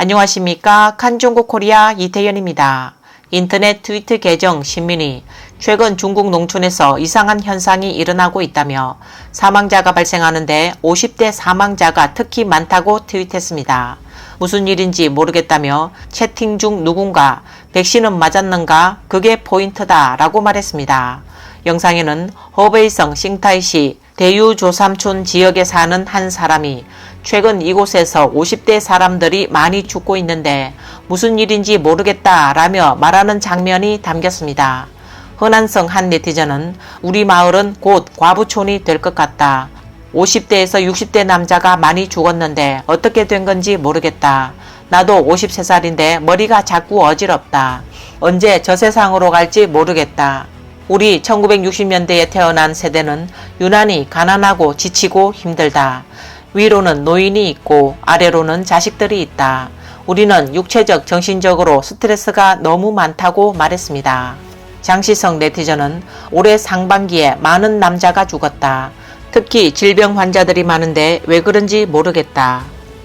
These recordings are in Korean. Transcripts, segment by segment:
안녕하십니까. 칸중국 코리아 이태현입니다. 인터넷 트위터 계정 신민이 최근 중국 농촌에서 이상한 현상이 일어나고 있다며 사망자가 발생하는데 50대 사망자가 특히 많다고 트윗했습니다. 무슨 일인지 모르겠다며 채팅 중 누군가 백신은 맞았는가? 그게 포인트다 라고 말했습니다. 영상에는 허베이성 싱타이시 대유조삼촌 지역에 사는 한 사람이 최근 이곳에서 50대 사람들이 많이 죽고 있는데 무슨 일인지 모르겠다 라며 말하는 장면이 담겼습니다. 흔한성 한 네티즌은 우리 마을은 곧 과부촌이 될 것 같다. 50대에서 60대 남자가 많이 죽었는데 어떻게 된 건지 모르겠다. 나도 53살인데 머리가 자꾸 어지럽다. 언제 저 세상으로 갈지 모르겠다. 우리 1960년대에 태어난 세대는 유난히 가난하고 지치고 힘들다. 위로는 노인이 있고 아래로는 자식들이 있다. 우리는 육체적, 정신적으로 스트레스가 너무 많다고 말했습니다. 장시성 네티즌은 올해 상반기에 많은 남자가 죽었다. 특히 질병 환자들이 많은데 왜 그런지 모르겠다.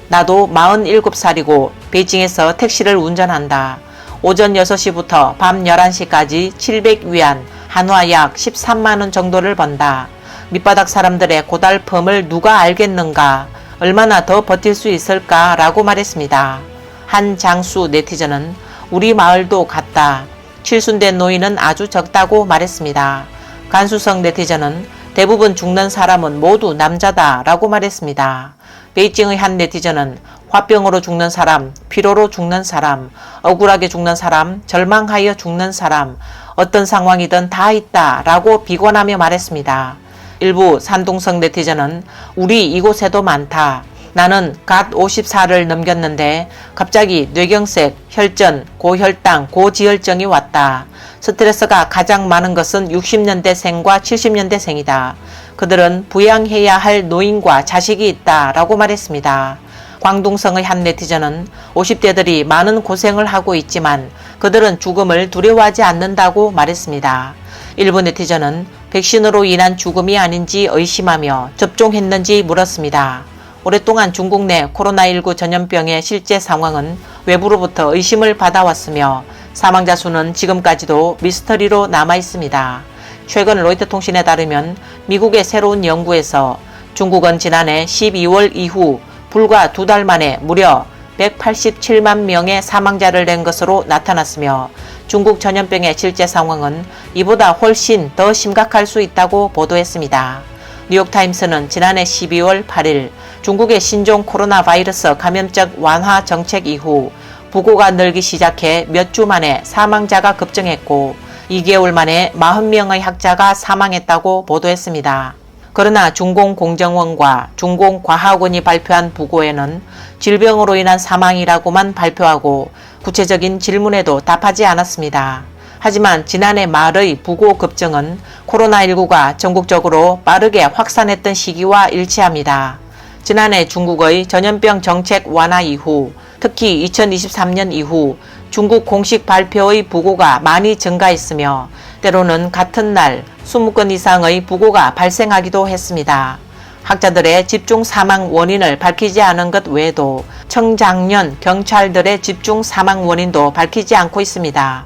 나도 47살이고 베이징에서 택시를 운전한다. 오전 6시부터 밤 11시까지 700위안, 한화 약 13만원 정도를 번다. 밑바닥 사람들의 고달픔을 누가 알겠는가? 얼마나 더 버틸 수 있을까? 라고 말했습니다. 한 장수 네티즌은 우리 마을도 같다. 칠순된 노인은 아주 적다고 말했습니다. 간수성 네티즌은 대부분 죽는 사람은 모두 남자다 라고 말했습니다. 베이징의 한 네티즌은 화병으로 죽는 사람, 피로로 죽는 사람, 억울하게 죽는 사람, 절망하여 죽는 사람, 어떤 상황이든 다 있다 라고 비관하며 말했습니다. 일부 산동성 네티즌은 우리 이곳에도 많다. 나는 갓 54를 넘겼는데 갑자기 뇌경색, 혈전, 고혈당, 고지혈증이 왔다. 스트레스가 가장 많은 것은 60년대생과 70년대생이다. 그들은 부양해야 할 노인과 자식이 있다 라고 말했습니다. 광둥성의 한 네티즌은 50대들이 많은 고생을 하고 있지만 그들은 죽음을 두려워하지 않는다고 말했습니다. 일부 네티즌은 백신으로 인한 죽음이 아닌지 의심하며 접종했는지 물었습니다. 오랫동안 중국 내 코로나19 전염병의 실제 상황은 외부로부터 의심을 받아왔으며 사망자 수는 지금까지도 미스터리로 남아 있습니다. 최근 로이터 통신에 따르면 미국의 새로운 연구에서 중국은 지난해 12월 이후 불과 2달 만에 무려 187만 명의 사망자를 낸 것으로 나타났으며 중국 전염병의 실제 상황은 이보다 훨씬 더 심각할 수 있다고 보도했습니다. 뉴욕타임스는 지난해 12월 8일 중국의 신종 코로나 바이러스 감염적 완화 정책 이후 부고가 늘기 시작해 몇 주 만에 사망자가 급증했고 2개월 만에 40명의 학자가 사망했다고 보도했습니다. 그러나 중공공정원과 중공과학원이 발표한 부고에는 질병으로 인한 사망이라고만 발표하고 구체적인 질문에도 답하지 않았습니다. 하지만 지난해 말의 부고 급증은 코로나19가 전국적으로 빠르게 확산했던 시기와 일치합니다. 지난해 중국의 전염병 정책 완화 이후, 특히 2023년 이후 중국 공식 발표의 부고가 많이 증가했으며 때로는 같은 날 20건 이상의 부고가 발생하기도 했습니다. 학자들의 집중 사망 원인을 밝히지 않은 것 외에도 청장년 경찰들의 집중 사망 원인도 밝히지 않고 있습니다.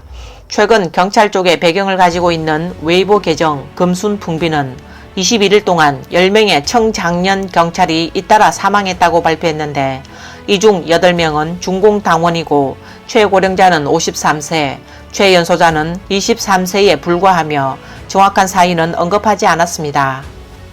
최근 경찰 쪽의 배경을 가지고 있는 웨이보 계정 금순풍비는 21일 동안 10명의 청장년 경찰이 잇따라 사망했다고 발표했는데 이 중 8명은 중공당원이고 최고령자는 53세, 최연소자는 23세에 불과하며 정확한 사인은 언급하지 않았습니다.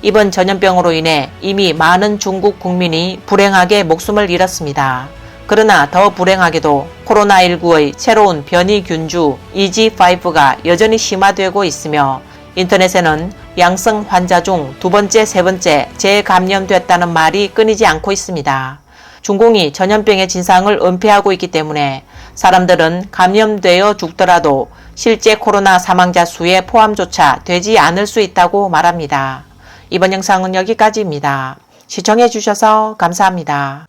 이번 전염병으로 인해 이미 많은 중국 국민이 불행하게 목숨을 잃었습니다. 그러나 더 불행하게도 코로나19의 새로운 변이균주 EG5가 여전히 심화되고 있으며 인터넷에는 양성 환자 중 2번째, 3번째 재감염됐다는 말이 끊이지 않고 있습니다. 중공이 전염병의 진상을 은폐하고 있기 때문에 사람들은 감염되어 죽더라도 실제 코로나 사망자 수에 포함조차 되지 않을 수 있다고 말합니다. 이번 영상은 여기까지입니다. 시청해 주셔서 감사합니다.